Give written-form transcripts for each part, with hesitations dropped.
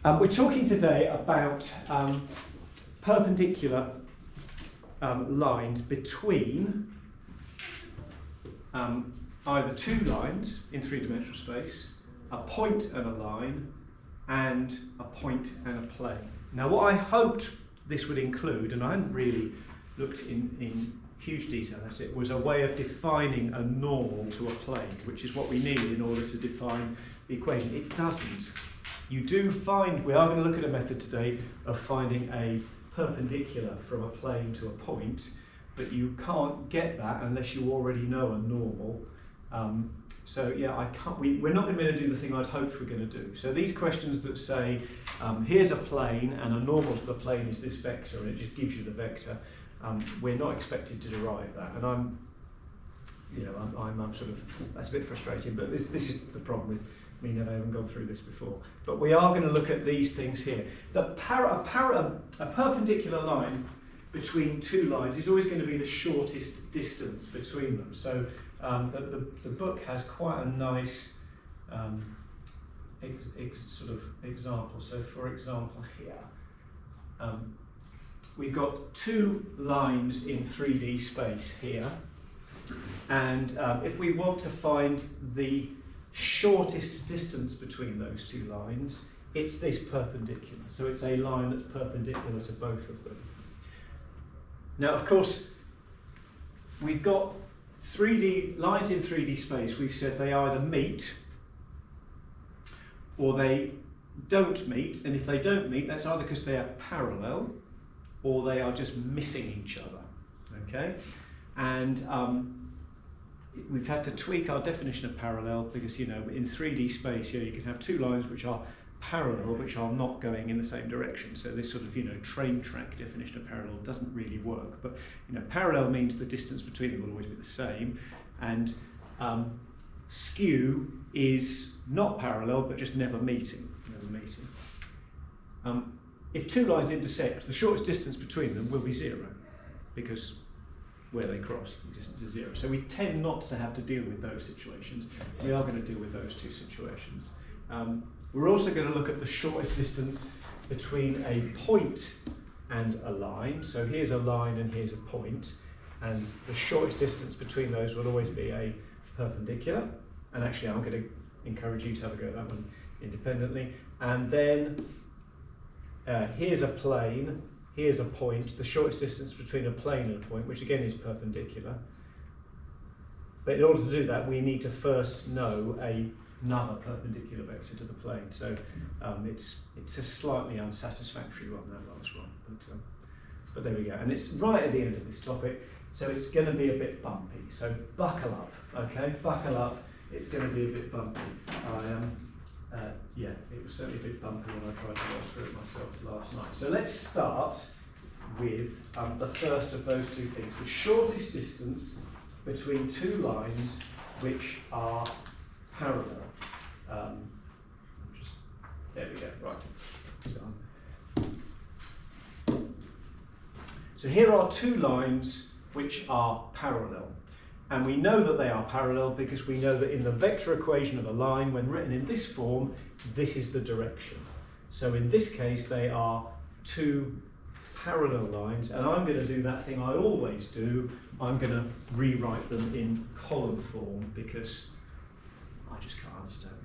We're talking today about perpendicular lines between either two lines in three-dimensional space, a point and a line, and a point and a plane. Now, what I hoped this would include, and I hadn't really looked in huge detail at it, was a way of defining a normal to a plane, which is what we need in order to define the equation. It doesn't. You do find, we are going to look at a method today of finding a perpendicular from a plane to a point, but you can't get that unless you already know a normal. So yeah, we're not going to be able to do the thing I'd hoped we were going to do. So these questions that say, here's a plane and a normal to the plane is this vector, and it just gives you the vector, we're not expected to derive that. And I'm sort of, that's a bit frustrating, but this is the problem with me never having gone through this before. But we are going to look at these things here. A perpendicular line between two lines is always going to be the shortest distance between them. So the book has quite a nice sort of example. So for example here, we've got two lines in 3D space here. And if we want to find the shortest distance between those two lines, it's this perpendicular. So it's a line that's perpendicular to both of them. Now, of course, we've got 3D lines in 3D space. We've said they either meet or they don't meet. And if they don't meet, that's either because they are parallel or they are just missing each other. Okay? And we've had to tweak our definition of parallel because, you know, in 3D space here you can have two lines which are parallel which are not going in the same direction. So this sort of, you know, train track definition of parallel doesn't really work. But, you know, parallel means the distance between them will always be the same. And skew is not parallel but just never meeting. If two lines intersect, the shortest distance between them will be zero because where they cross, the distance is zero. So we tend not to have to deal with those situations. We are going to deal with those two situations. We're also going to look at the shortest distance between a point and a line. So here's a line and here's a point. And the shortest distance between those will always be a perpendicular. And actually, I'm going to encourage you to have a go at that one independently. And then here's a plane. Here's a point, the shortest distance between a plane and a point, which again is perpendicular. But in order to do that, we need to first know another perpendicular vector to the plane. So it's a slightly unsatisfactory one, that last one. But there we go. And it's right at the end of this topic, so it's going to be a bit bumpy. So buckle up, okay? Buckle up. It's going to be a bit bumpy. Yeah, it was certainly a bit bumpy when I tried to work through it myself last night. So let's start with the first of those two things, the shortest distance between two lines which are parallel. There we go, right. So here are two lines which are parallel. And we know that they are parallel because we know that in the vector equation of a line, when written in this form, this is the direction. So in this case, they are two parallel lines, and I'm going to do that thing I always do. I'm going to rewrite them in column form because I just can't understand them.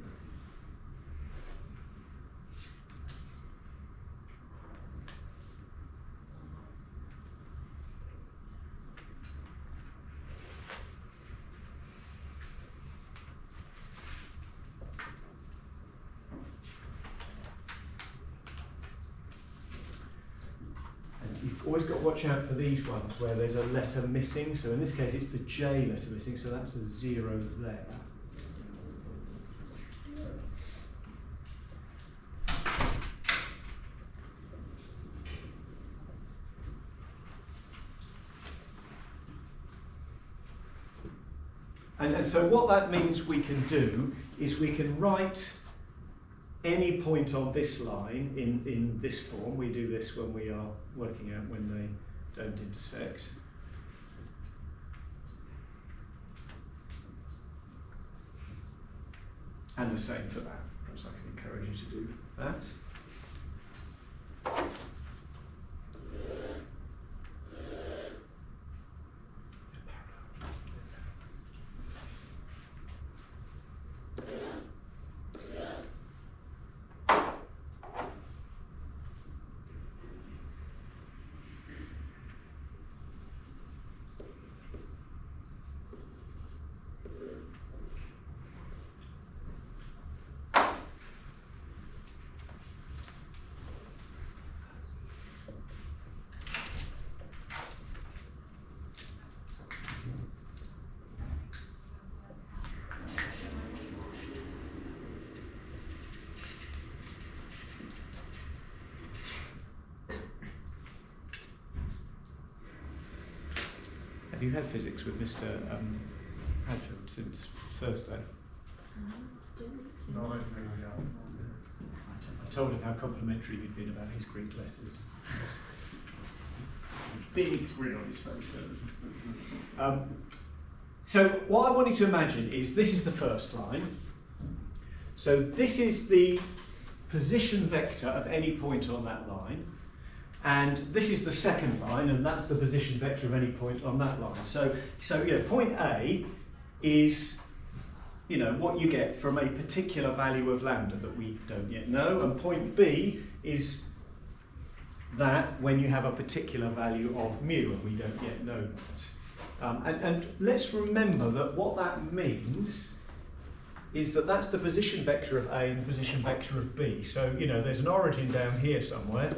You've always got to watch out for these ones where there's a letter missing. So in this case, it's the J letter missing, so that's a 0 there. And so what that means we can do is we can write any point on this line in this form. We do this when we are working out when they don't intersect. And the same for that. Perhaps I can encourage you to do that. Have you had physics with Mr. Hadfield since Thursday? No, I don't really have. I told him how complimentary you'd been about his Greek letters. Big grin on his face there. So what I want you to imagine is this is the first line. So this is the position vector of any point on that line. And this is the second line, and that's the position vector of any point on that line. So point A is what you get from a particular value of lambda that we don't yet know, and point B is that when you have a particular value of mu, and we don't yet know that. And let's remember that what that means is that that's the position vector of A and the position vector of B. So, there's an origin down here somewhere.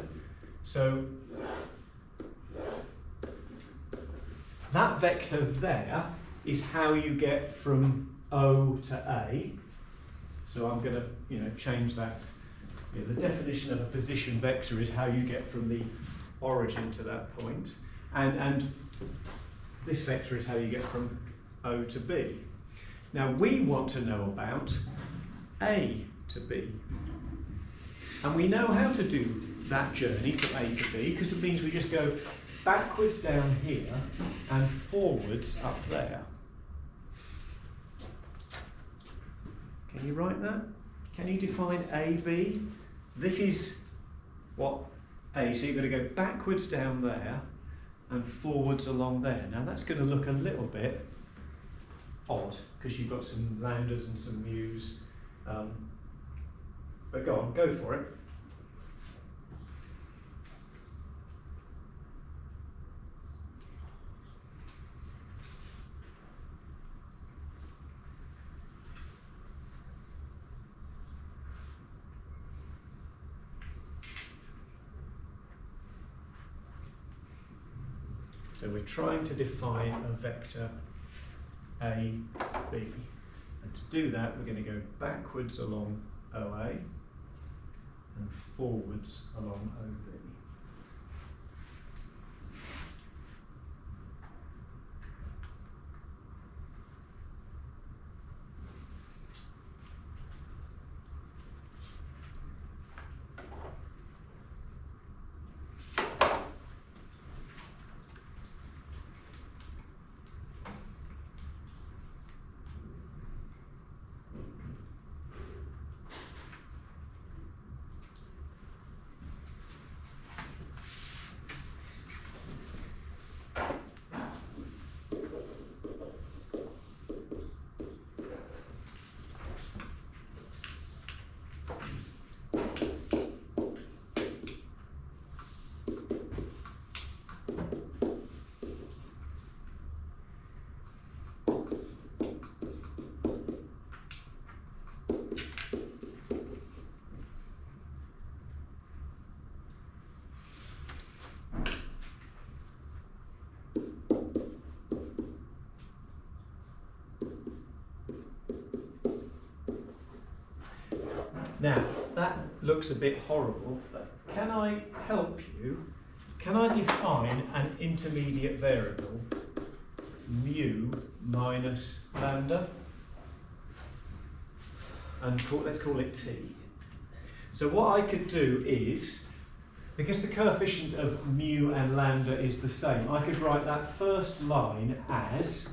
So that vector there is how you get from O to A. So I'm going to, change that. The definition of a position vector is how you get from the origin to that point. And this vector is how you get from O to B. Now we want to know about A to B. And we know how to do that journey from A to B because it means we just go backwards down here and forwards up there. Can you write that? Can you define AB? This is what A, so you've got to go backwards down there and forwards along there. Now that's going to look a little bit odd because you've got some lambdas and some mu's. But go on, go for it. So we're trying to define a vector A, B. And to do that, we're going to go backwards along OA and forwards along OB. Now, that looks a bit horrible, but can I help you? Can I define an intermediate variable, mu minus lambda? And let's call it t. So what I could do is, because the coefficient of mu and lambda is the same, I could write that first line as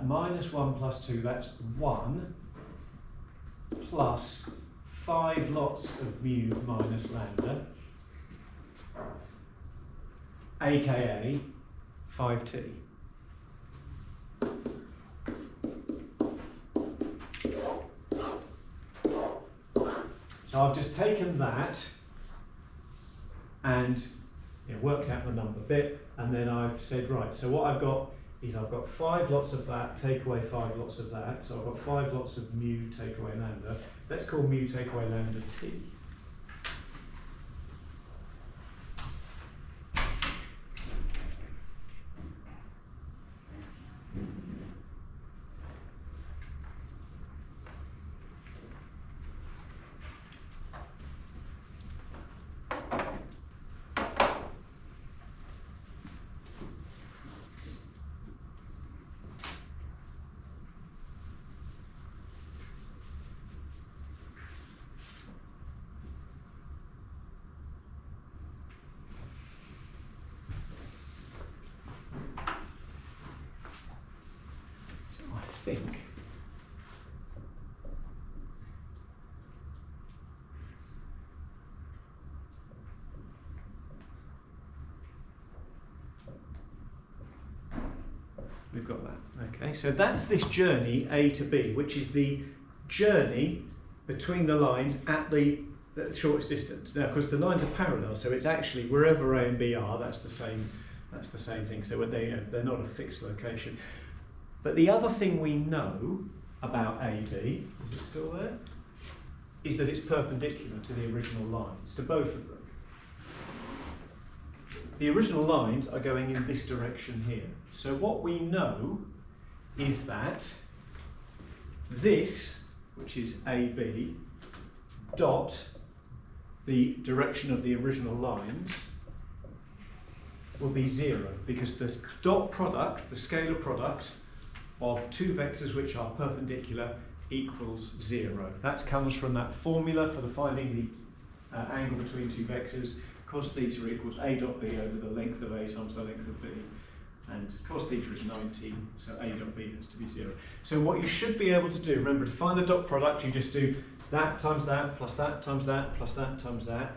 minus 1 plus 2, that's 1, plus 5 lots of mu minus lambda, aka 5t. So I've just taken that and worked out the number bit, and then I've said, right, so what I've got is I've got 5 lots of that, take away 5 lots of that, so I've got 5 lots of mu, take away lambda. Let's call mu, take away lambda t. think. We've got that. Okay, so that's this journey A to B, which is the journey between the lines at the shortest distance. Now, of course, the lines are parallel, so it's actually wherever A and B are, that's the same thing. So they're not a fixed location. But the other thing we know about AB, is it still there? Is that it's perpendicular to the original lines, to both of them. The original lines are going in this direction here. So what we know is that this, which is AB, dot the direction of the original lines, will be 0, because the dot product, the scalar product of two vectors which are perpendicular equals 0. That comes from that formula for finding the angle between two vectors. Cos theta equals A dot B over the length of A times the length of B. And cos theta is 90, so A dot B has to be 0. So what you should be able to do, remember, to find the dot product, you just do that times that, plus that times that, plus that times that.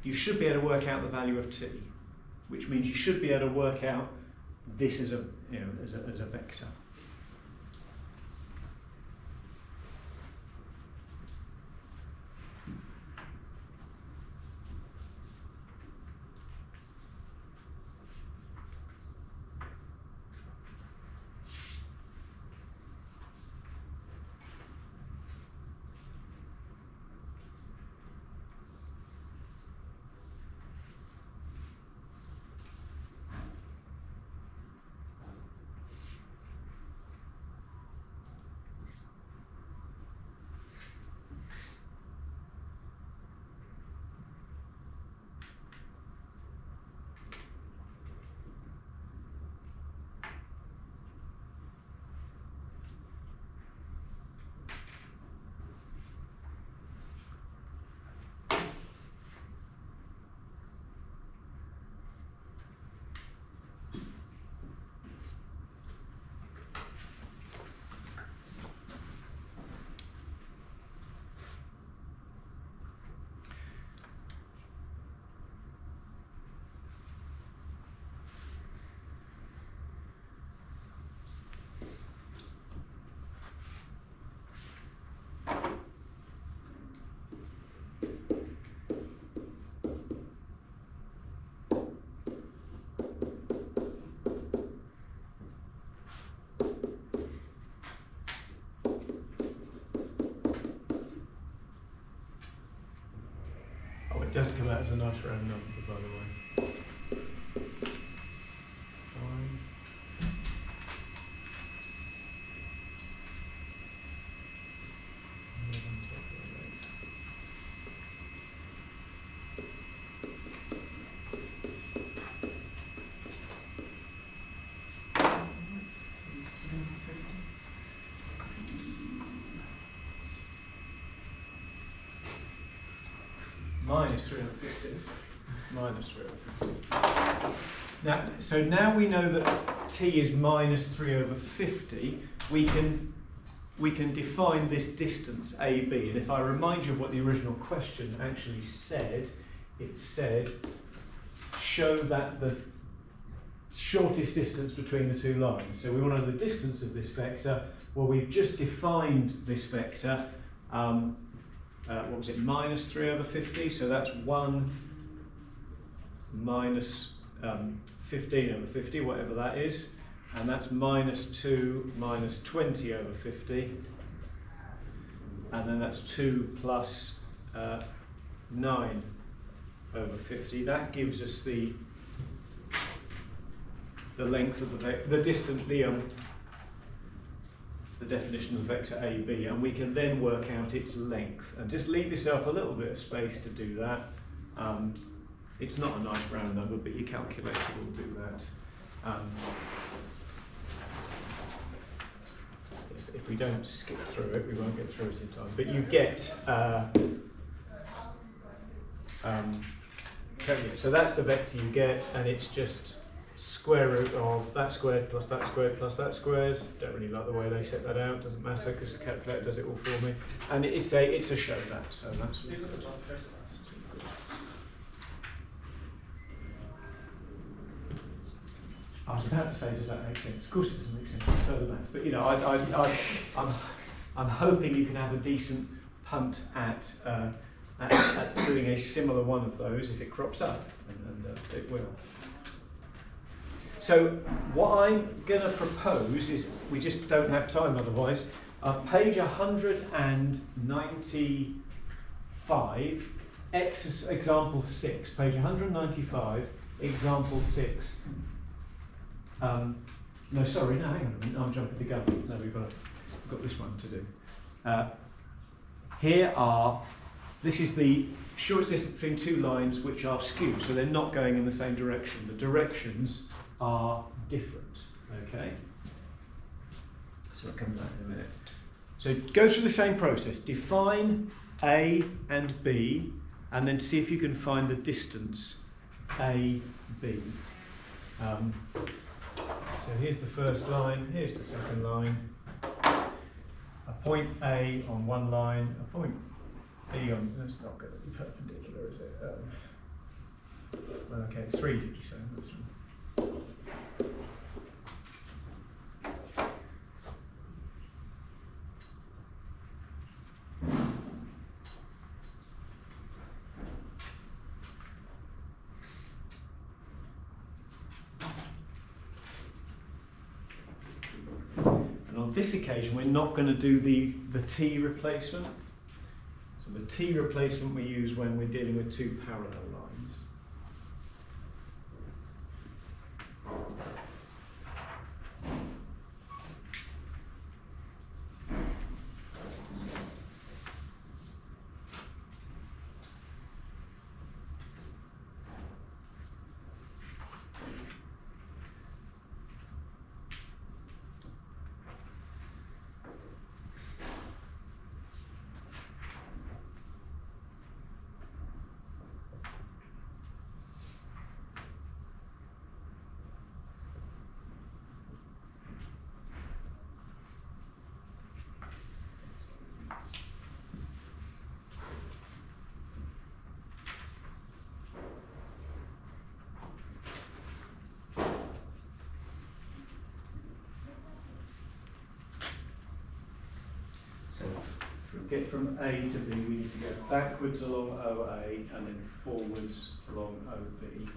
You should be able to work out the value of t, which means you should be able to work out this as a vector. It does come out as a nice round number, by the way. Fine. Minus 350. Minus 350. Now we know that t is minus 3 over 50. We can define this distance AB. And if I remind you of what the original question actually said, it said show that the shortest distance between the two lines. So we want to know the distance of this vector. Well, we've just defined this vector. What was it, minus 3 over 50, so that's 1 minus 15 over 50, whatever that is, and that's minus 2 minus 20 over 50, and then that's 2 plus 9 over 50. That gives us the length of the distance, the definition of the vector AB, and we can then work out its length. And just leave yourself a little bit of space to do that. It's not a nice round number, but your calculator will do that. If we don't skip through it, we won't get through it in time. But you get, so that's the vector you get, and it's just square root of that squared plus that squared plus that squared. Don't really like the way they set that out, doesn't matter because the calculator does it all for me. And it's a show that, so that's really good. I was about to say, does that make sense? Of course it doesn't make sense, it's further maths. But you know, I'm hoping you can have a decent punt at doing a similar one of those if it crops up, and it will. So what I'm going to propose is, we just don't have time otherwise, page 195, example 6, page 195, example 6. No, sorry, no, hang on a minute, I'm jumping the gun. No, we've got this one to do. This is the shortest distance between two lines which are skewed, so they're not going in the same direction. The directions are different, okay? So I'll come back in a minute. So go through the same process. Define A and B, and then see if you can find the distance A, B. So here's the first line, here's the second line. A point A on one line, a point B on, that's not going to be perpendicular, is it? Okay, 3 did you say? That's right. On this occasion, we're not going to do the T replacement. So the T replacement we use when we're dealing with two parallel lines. So to get from A to B, we need to go backwards along OA and then forwards along OB.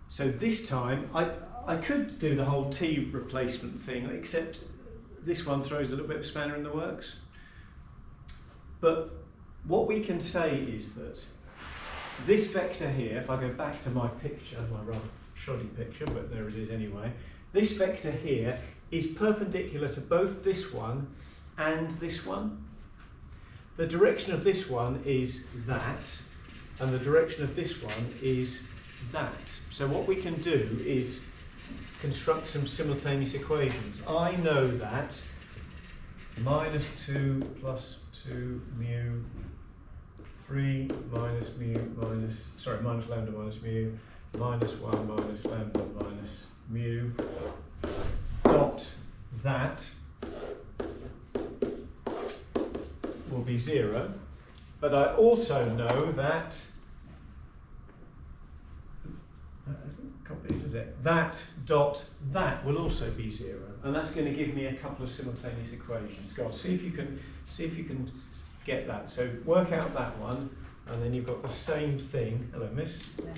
So this time, I could do the whole T replacement thing, except this one throws a little bit of spanner in the works. But what we can say is that this vector here, if I go back to my picture, my rather shoddy picture, but there it is anyway, this vector here is perpendicular to both this one and this one. The direction of this one is that, and the direction of this one is that. So what we can do is construct some simultaneous equations. I know that minus 2 plus 2 mu 3 minus mu minus, sorry, minus lambda minus mu, minus 1 minus lambda minus mu, dot that will be 0. But I also know that, that isn't copied, is it? That dot that will also be 0. And that's going to give me a couple of simultaneous equations. Go on, see if you can get that. So work out that one, and then you've got the same thing. Hello, miss. Yeah.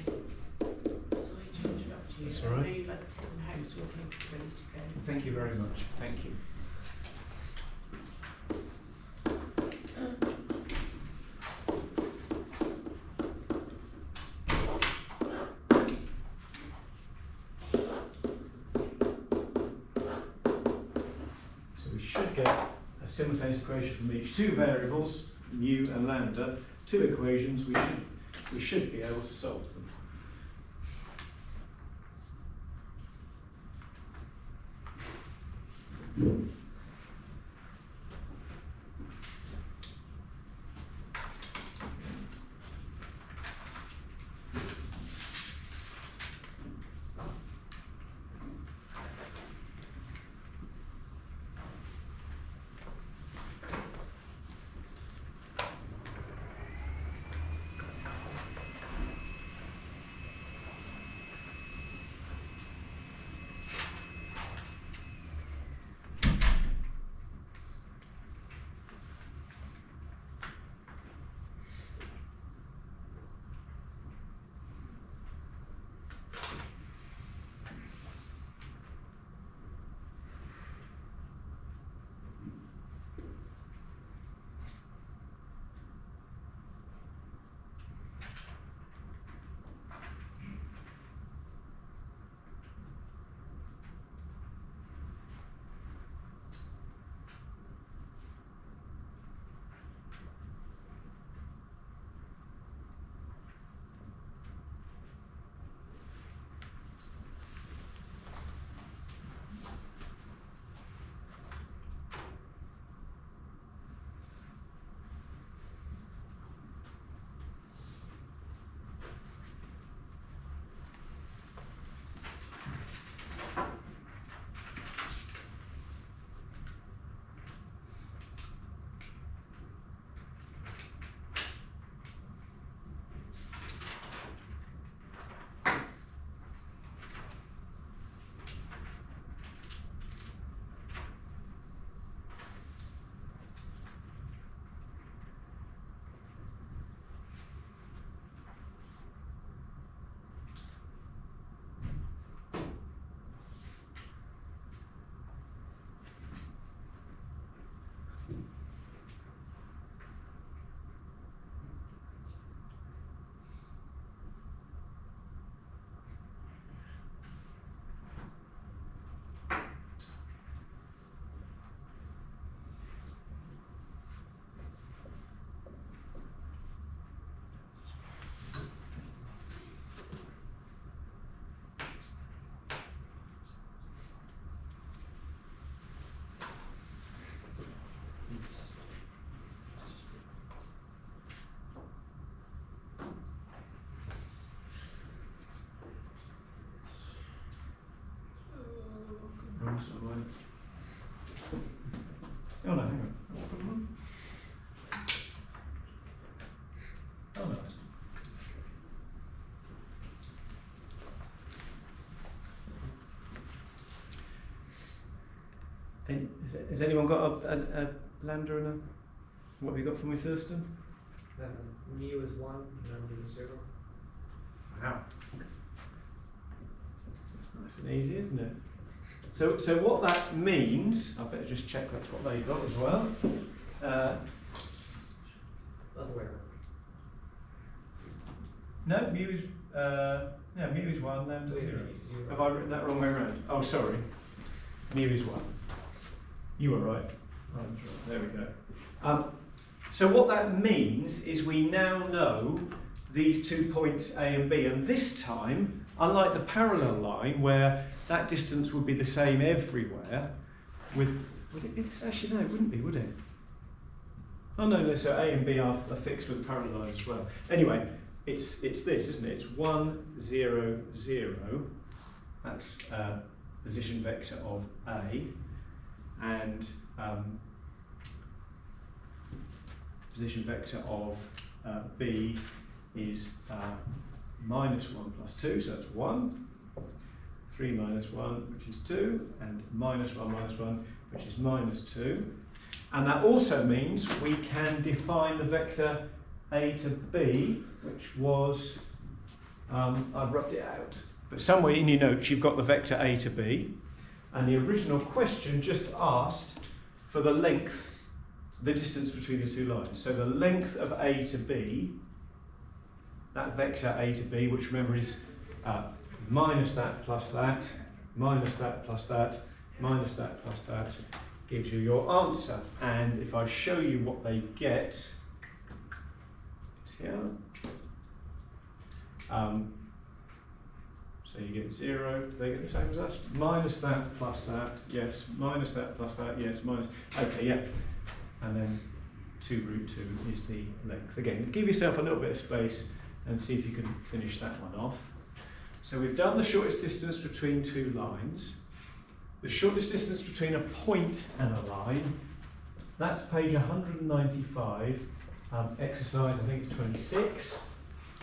Sorry to interrupt you. That's all right. I know you'd like to come home, so we're ready to go. Thank you very much. Thank you. So we should get a simultaneous equation from each. 2 variables, mu and lambda, 2 equations. We should be able to solve them. Oh no, hang on. Oh no. Has anyone got a lambda and a... What have you got for me, Thurston? Mu is 1, lambda is 0. Wow. That's nice and easy, isn't it? So what that means, I better just check that's what they got as well. Other way around. No, mu is mu is 1, lambda is 0. You're Have I written that wrong way around? Oh, sorry. Mu is 1. You were right. There we go. So what that means is we now know these 2 points A and B, and this time, unlike the parallel line where that distance would be the same everywhere, would it be this? Actually, no, it wouldn't be, would it? Oh no, so A and B are fixed with parallel lines as well. Anyway, it's this, isn't it? It's 1, 0, 0. That's position vector of A, and position vector of B is minus 1 plus 2, so that's 1. 3 minus 1, which is 2, and minus 1 minus 1, which is minus 2. And that also means we can define the vector A to B, which was, I've rubbed it out, but somewhere in your notes you've got the vector A to B, and the original question just asked for the length, the distance between the two lines. So the length of A to B, that vector A to B, which remember is minus that plus that, minus that plus that, minus that plus that, gives you your answer. And if I show you what they get, it's here. So you get 0, do they get the same as us? Minus that plus that, yes. Minus that plus that, yes. Minus, okay, yeah. And then 2 root 2 is the length. Again, give yourself a little bit of space and see if you can finish that one off. So we've done the shortest distance between two lines. The shortest distance between a point and a line, that's page 195, exercise I think it's 26.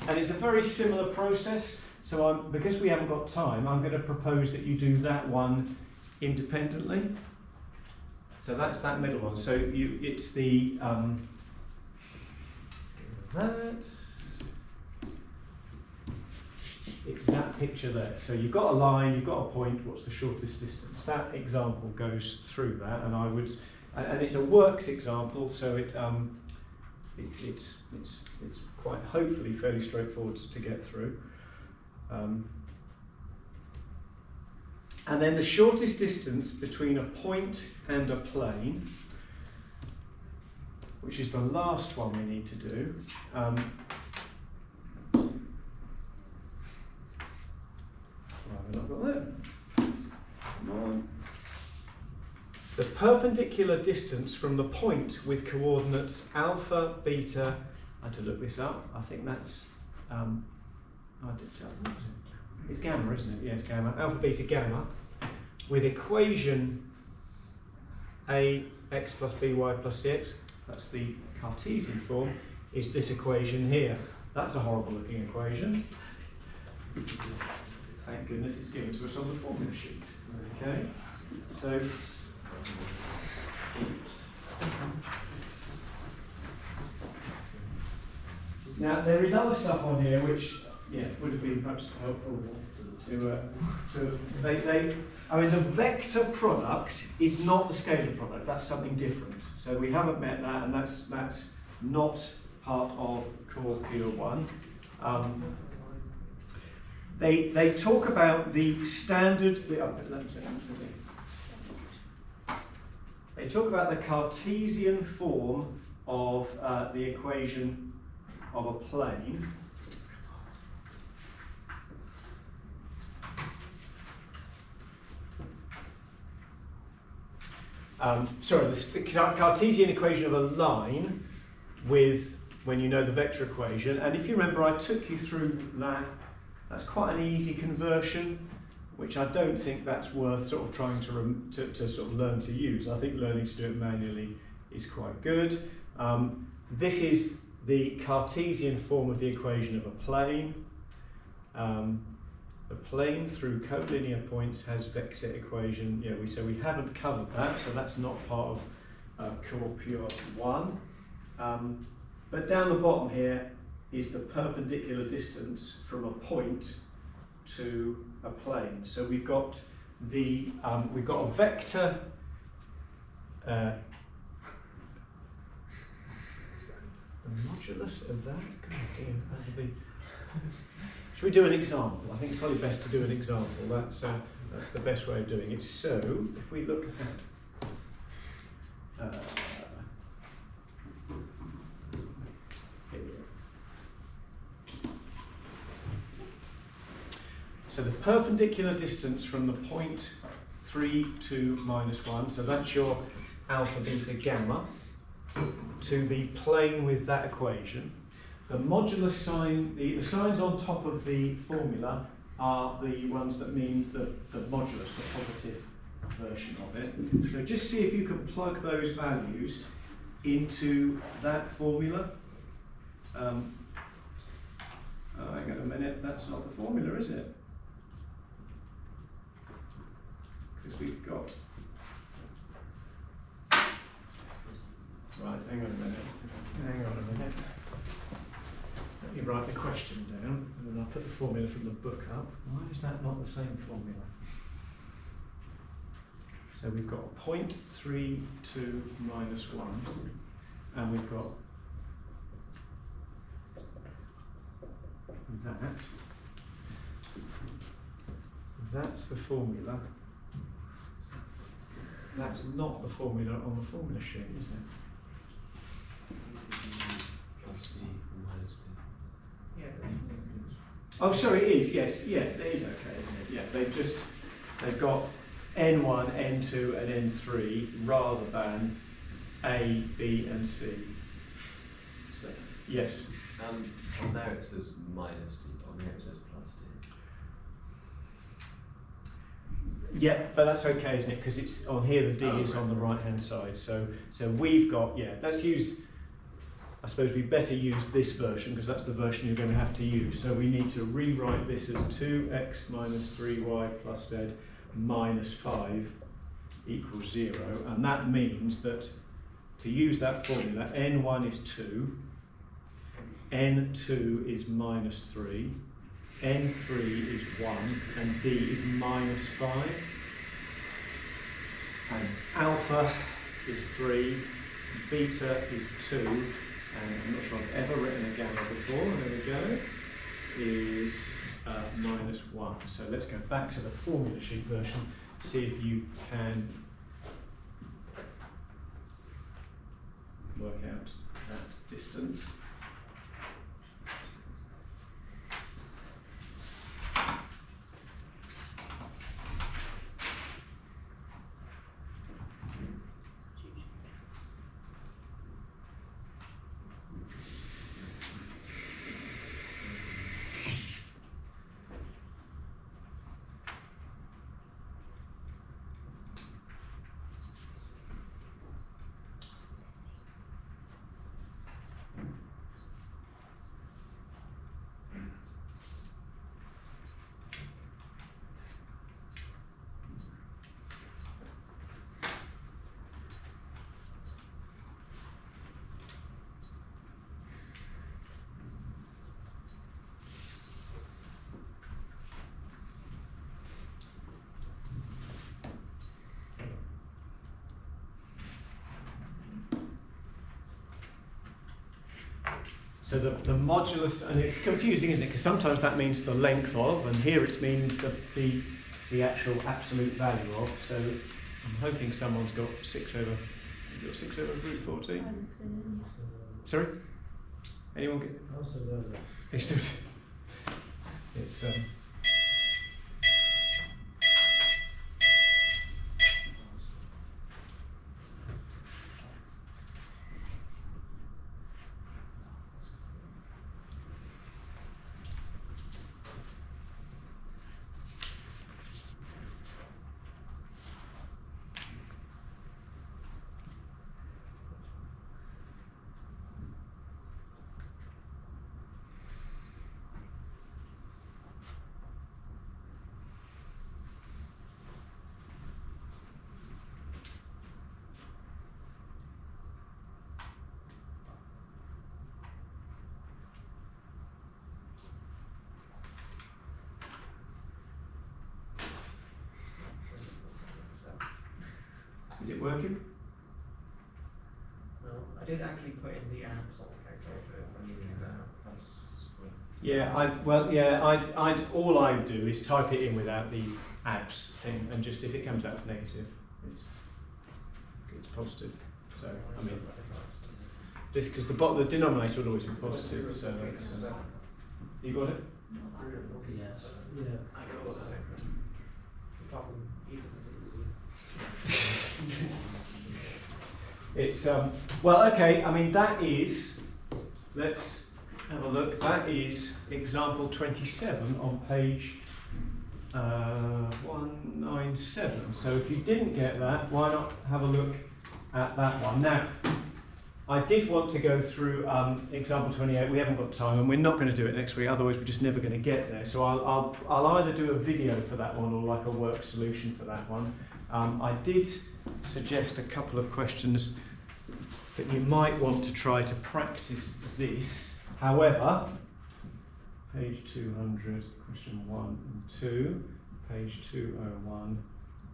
And it's a very similar process, so because we haven't got time, I'm going to propose that you do that one independently. So that's that middle one. So it's the, it's that picture there. So you've got a line, you've got a point, what's the shortest distance? That example goes through that, and I would, and it's a worked example, so it's quite hopefully fairly straightforward to get through. And then the shortest distance between a point and a plane, which is the last one we need to do. I've not got that. The perpendicular distance from the point with coordinates alpha, beta, I had to look this up, I think that's, it's gamma, isn't it? Yes, gamma, alpha, beta, gamma, with equation ax plus by plus cx, that's the Cartesian form, is this equation here. That's a horrible looking equation. Thank goodness it's given to us on the formula sheet. Okay, so now there is other stuff on here which would have been perhaps helpful to I mean the vector product is not the scalar product, that's something different. So we haven't met that, and that's not part of core pure 1. They talk about the standard, they talk about the Cartesian form of the equation of a plane. The Cartesian equation of a line with, when you know the vector equation, and if you remember I took you through that. That's quite an easy conversion, which I don't think that's worth sort of trying to sort of learn to use. I think learning to do it manually is quite good. This is the Cartesian form of the equation of a plane. The plane through collinear points has vector equation. Yeah, we haven't covered that, so that's not part of core pure 1. But down the bottom here is the perpendicular distance from a point to a plane. So we've got the we've got a vector. The modulus of that. God dear, that would be. Should we do an example? I think it's probably best to do an example. That's the best way of doing it. So if we look at so the perpendicular distance from the point 3 to minus 1, so that's your alpha, beta, gamma. to the plane with that equation. The modulus sign, the signs on top of the formula are the ones that mean the modulus, the positive version of it. So just see if you can plug those values into that formula. Hang on a minute, that's not the formula, is it? Because we've got... Right, hang on a minute. Hang on a minute. Let me write the question down, and then I'll put the formula from the book up. Why is that not the same formula? So we've got 0.32 minus 1, and we've got that. That's the formula. That's not the formula on the formula sheet, is it? Plus D minus D. Yeah. Oh, sorry, it is, yes. Yeah, it is okay, isn't it? Yeah, they've got N1, N2 and N3 rather than A, B and C. So, yes. On there it says minus D, on here it says plus D. Yeah, but that's okay, isn't it? Because it's on here, the D Oh, is right, on the right. right-hand side. So we've got, yeah, let's use, I suppose we better use this version because that's the version you're going to have to use. So we need to rewrite this as 2x minus 3y plus z minus 5 equals 0. And that means that to use that formula, n1 is 2, n2 is minus 3, n3 is 1, and d is minus 5. And alpha is 3, beta is 2, and I'm not sure I've ever written a gamma before, there we go, is minus 1. So let's go back to the formula sheet version, see if you can work out that distance. So the modulus, and it's confusing, isn't it? Because sometimes that means the length of, and here it means the actual absolute value of. So I'm hoping someone's got 6 over. Have you got 6 over root 14? Sorry? Anyone get? Also does it. It's just, it's Is it working? No, I did actually put in the amps on the calculator if I needed that. That's Yeah, I'd all I'd do is type it in without the abs thing, and just if it comes out as negative, it's positive. So I mean, this because the denominator would always be positive. So it's, you got it? Yes. Yeah. I got it. Apart from Ethan. It's well, okay. I mean, that is. Let's have a look. That is example 27 on page 197. So if you didn't get that, why not have a look at that one now? I did want to go through example 28. We haven't got time, and we're not going to do it next week. Otherwise, we're just never going to get there. So I'll either do a video for that one or like a work solution for that one. I did suggest a couple of questions that you might want to try to practice this. However, page 200, question 1 and 2, page 201,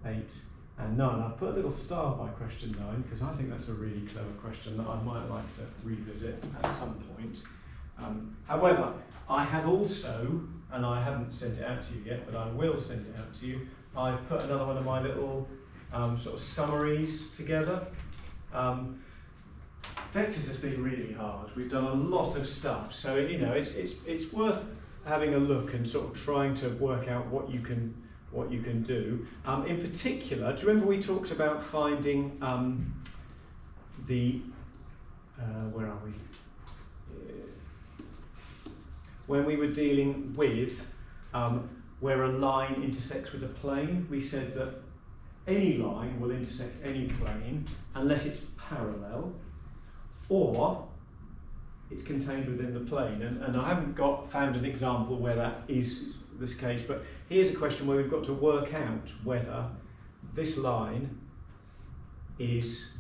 8 and 9. I've put a little star by question 9 because I think that's a really clever question that I might like to revisit at some point. However, I have also, and I haven't sent it out to you yet, but I will send it out to you, I've put another one of my little sort of summaries together. Vectors has been really hard. We've done a lot of stuff, so it's worth having a look and sort of trying to work out what you can do. In particular, do you remember we talked about finding where are we? When we were dealing with where a line intersects with a plane, we said that any line will intersect any plane unless it's parallel or it's contained within the plane. And I haven't found an example where that is this case, but here's a question where we've got to work out whether this line is,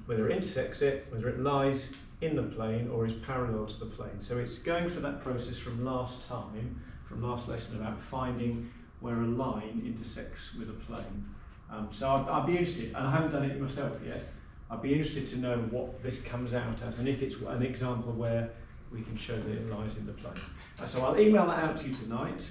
whether it intersects it, whether it lies in the plane or is parallel to the plane. So it's going through that process from last lesson about finding where a line intersects with a plane. So I'd be interested, and I haven't done it myself yet, I'd be interested to know what this comes out as and if it's an example where we can show that it lies in the plane. So I'll email that out to you tonight.